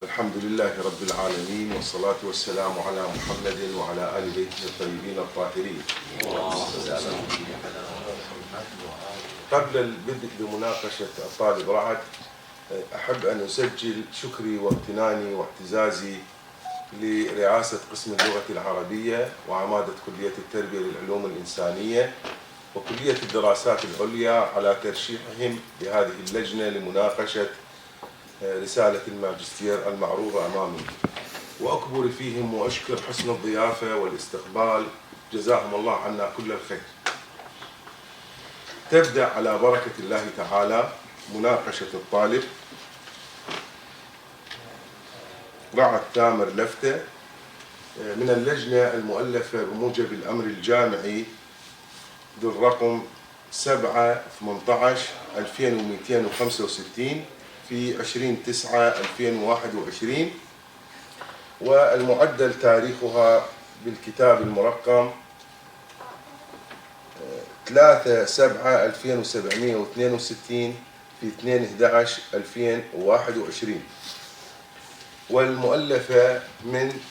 الحمد لله رب العالمين، والصلاة والسلام على محمد وعلى آل بيته الطيبين الطاهرين. قبل البدء بمناقشة الطالب رعد، أحب أن أسجل شكري وامتناني واعتزازي لرئاسة قسم اللغة العربية وعمادة كلية التربية للعلوم الإنسانية وكلية الدراسات العليا على ترشيحهم لهذه اللجنة لمناقشة رسالة الماجستير المعروضة أمامي، وأكبر فيهم وأشكر حسن الضيافة والاستقبال، جزاهم الله عنا كل الخير. تبدأ على بركة الله تعالى مناقشة الطالب رعد ثامر لفتة من اللجنة المؤلفة بموجب الأمر الجامعي ذو الرقم 7/18/2265 في 20/9/2021، والمعدل تاريخها بالكتاب المرقم 3/7/2762 في 2/11/2021، والمؤلفة من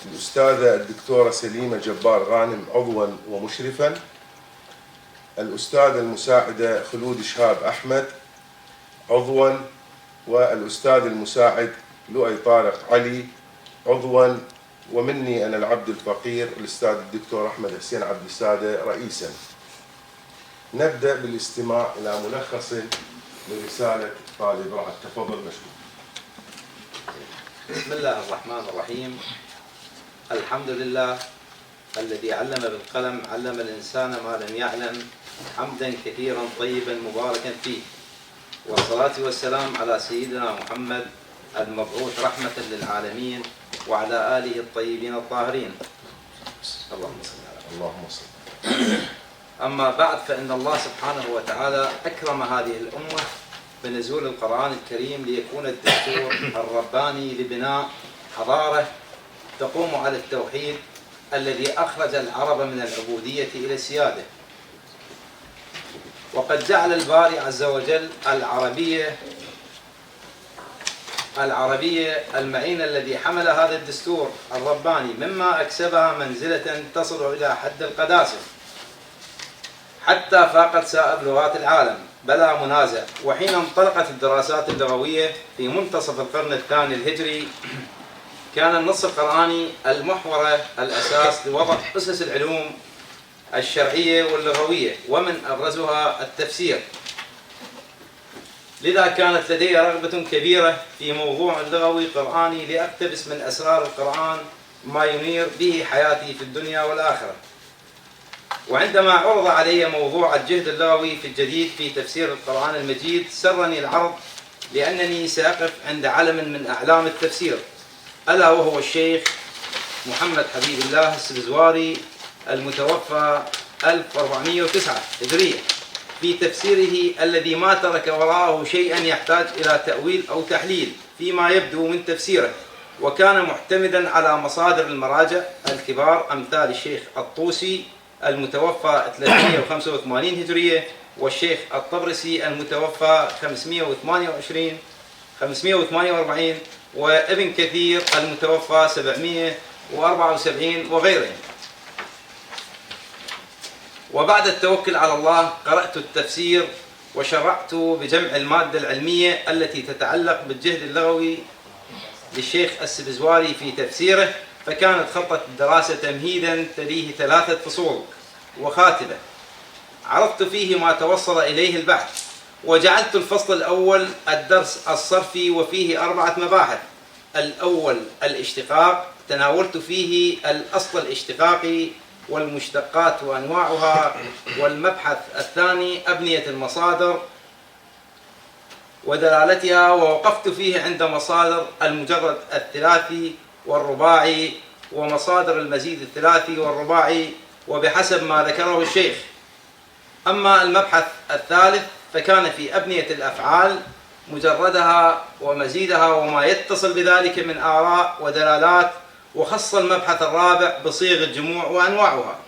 الأستاذة الدكتورة سليمة جبار غانم عضوا ومشرفا، الأستاذة المساعدة خلود شهاب أحمد عضوا، والأستاذ المساعد لؤي طارق علي عضوا، ومني أنا العبد الفقير الأستاذ الدكتور أحمد حسين عبد السادة رئيسا. نبدأ بالاستماع إلى ملخص لرسالة طالب رعد. تفضل مشكور. بسم الله الرحمن الرحيم. الحمد لله الذي علم بالقلم، علم الإنسان ما لم يعلم، حمدا كثيرا طيبا مباركا فيه، والصلاة والسلام على سيدنا محمد المبعوث رحمة للعالمين وعلى آله الطيبين الطاهرين. اللهم صل على اللهم صل. أما بعد، فإن الله سبحانه وتعالى أكرم هذه الأمة بنزول القرآن الكريم ليكون الدستور الرباني لبناء حضارة تقوم على التوحيد الذي أخرج العرب من العبودية إلى السيادة. وقد جعل الباري عز وجل العربية المعين الذي حمل هذا الدستور الرباني مما أكسبها منزلة تصل إلى حد القداسة، حتى فاقت سائر لغات العالم بلا منازع. وحين انطلقت الدراسات اللغوية في منتصف القرن الثاني الهجري، كان النص القرآني المحور الأساس لوضع أسس العلوم الشرعية واللغوية، ومن أبرزها التفسير. لذا كانت لدي رغبة كبيرة في موضوع لغوي قرآني لأقتبس من أسرار القرآن ما ينير به حياتي في الدنيا والآخرة. وعندما عرض علي موضوع الجهد اللغوي في الجديد في تفسير القرآن المجيد، سرني العرض لأنني سأقف عند علم من أعلام التفسير، ألا وهو الشيخ محمد حبيب الله السبزواري المتوفى 1409 هجرية، في تفسيره الذي ما ترك وراءه شيئا يحتاج إلى تأويل أو تحليل فيما يبدو من تفسيره، وكان معتمدا على مصادر المراجع الكبار أمثال الشيخ الطوسي المتوفى 385 هجرية، والشيخ الطبرسي المتوفى 548، وابن كثير المتوفى 774 وغيرهم. وبعد التوكل على الله قرأت التفسير وشرعت بجمع المادة العلمية التي تتعلق بالجهد اللغوي للشيخ السبزواري في تفسيره، فكانت خطة الدراسة تمهيدا تليه 3 فصول وخاتمة عرضت فيه ما توصل إليه البحث. وجعلت الفصل الأول الدرس الصرفي وفيه 4 مباحث. الأول الاشتقاق، تناولت فيه الأصل الاشتقاقي والمشتقات وأنواعها. والمبحث الثاني أبنية المصادر ودلالتها، ووقفت فيه عند مصادر المجرد الثلاثي والرباعي ومصادر المزيد الثلاثي والرباعي وبحسب ما ذكره الشيخ. أما المبحث الثالث فكان في أبنية الأفعال مجردها ومزيدها وما يتصل بذلك من آراء ودلالات، وخص المبحث الرابع بصيغ الجموع وأنواعها.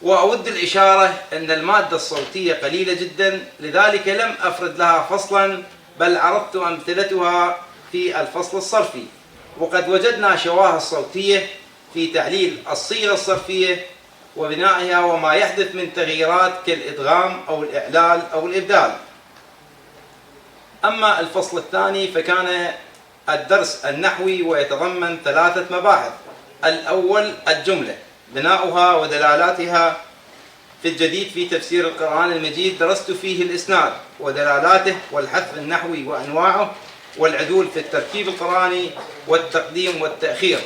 وأود الإشارة أن المادة الصوتية قليلة جدا، لذلك لم أفرد لها فصلا، بل عرضت أمثلتها في الفصل الصرفي، وقد وجدنا شواهد صوتية في تعليل الصيغة الصرفية وبنائها وما يحدث من تغييرات كالإدغام أو الإعلال أو الإبدال. أما الفصل الثاني فكان الدرس النحوي ويتضمن 3 مباحث. الأول الجملة، بناؤها ودلالاتها في الجديد في تفسير القرآن المجيد، درست فيه الإسناد ودلالاته والحذف النحوي وأنواعه والعدول في التركيب القرآني والتقديم والتأخير.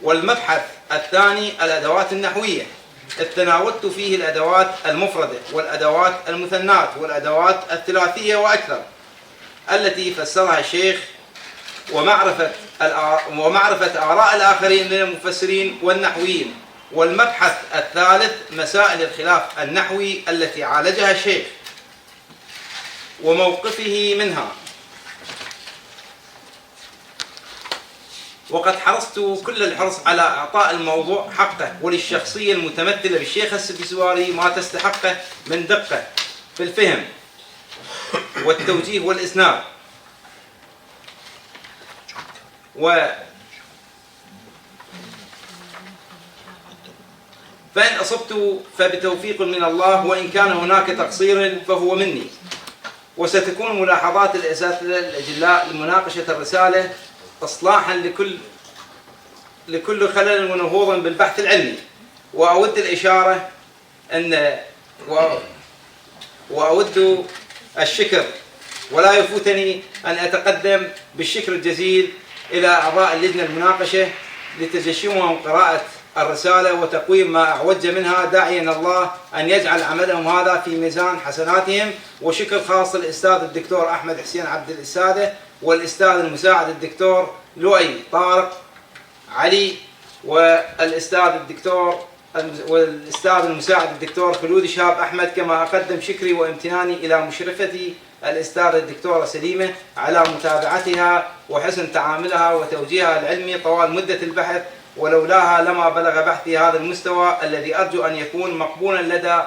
والمبحث الثاني الأدوات النحوية، إذ تناولت فيه الأدوات المفردة والأدوات المثنات والأدوات الثلاثية وأكثر التي فسرها الشيخ، ومعرفة آراء الآخرين من المفسرين والنحويين. والمبحث الثالث مسائل الخلاف النحوي التي عالجها الشيخ وموقفه منها. وقد حرصت كل الحرص على إعطاء الموضوع حقه وللشخصية المتمثلة بالشيخ السبزواري ما تستحقه من دقة في الفهم والتوجيه والإسناد. فإن أصبت فبتوفيق من الله، وإن كان هناك تقصير فهو مني. وستكون ملاحظات الأساتذة الأجلاء لمناقشة الرسالة إصلاحا لكل خلل ونهوضا بالبحث العلمي. وأود الإشارة وأود الشكر، ولا يفوتني أن أتقدم بالشكر الجزيل إلى أعضاء اللجنة المناقشة لتجشمهم قراءة الرسالة وتقويم ما أعوج منها، داعيا الله أن يجعل عملهم هذا في ميزان حسناتهم. وشكر خاص للأستاذ الدكتور أحمد حسين عبد السادة والأستاذ المساعد الدكتور لؤي طارق علي والأستاذ المساعد الدكتور خلود شهاب أحمد. كما أقدم شكري وامتناني إلى مشرفتي الأستاذة الدكتورة سليمة على متابعتها وحسن تعاملها وتوجيهها العلمي طوال مدة البحث، ولولاها لما بلغ بحثي هذا المستوى الذي أرجو أن يكون مقبولا لدى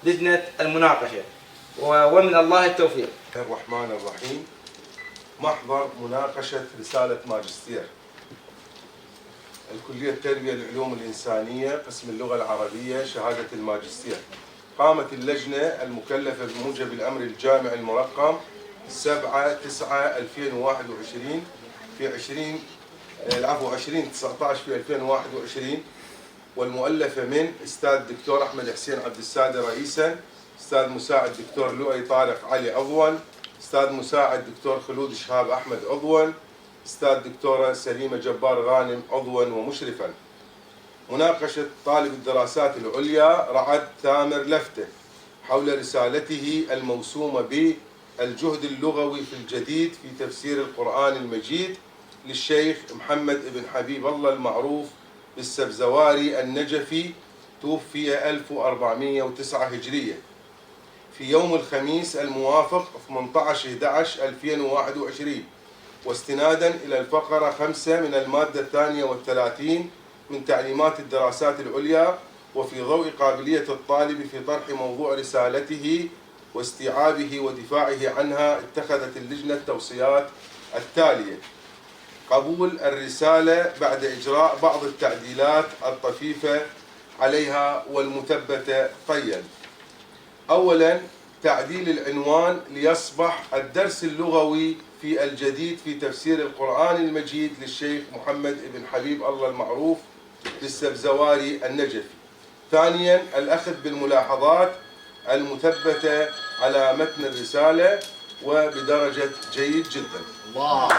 لجنة المناقشة، ومن الله التوفيق. الرحمن الرحيم. محضر مناقشة رسالة ماجستير الكلية التربية للعلوم الإنسانية قسم اللغة العربية شهادة الماجستير. قامت اللجنة المكلفة بموجب الأمر الجامع المرقم 7/9/2021 في 20/19 في 2021، والمؤلفة من أستاذ الدكتور أحمد حسين عبد السادة رئيسا، أستاذ مساعد الدكتور لؤي طارق علي عضوا، أستاذ مساعد الدكتور خلود شهاب أحمد عضوا، أستاذ الدكتورة سليمة جبار غانم عضوا ومشرفا. مناقشة طالب الدراسات العليا رعد ثامر لفتة حول رسالته الموسومة بالجهد اللغوي في الجديد في تفسير القرآن المجيد للشيخ محمد بن حبيب الله المعروف بالسبزواري النجفي، توفي 1409 هجرية في يوم الخميس الموافق 18/11/2021، واستنادا إلى الفقرة 5 من المادة 32 من تعليمات الدراسات العليا، وفي ضوء قابلية الطالب في طرح موضوع رسالته واستيعابه ودفاعه عنها، اتخذت اللجنة التوصيات التالية: قبول الرسالة بعد إجراء بعض التعديلات الطفيفة عليها والمثبتة طيا. أولا، تعديل العنوان ليصبح الدرس اللغوي في الجديد في تفسير القرآن المجيد للشيخ محمد بن حبيب الله المعروف بالسبزواري النجفي. ثانيا، الأخذ بالملاحظات المثبتة على متن الرسالة وبدرجة جيد جدا. الله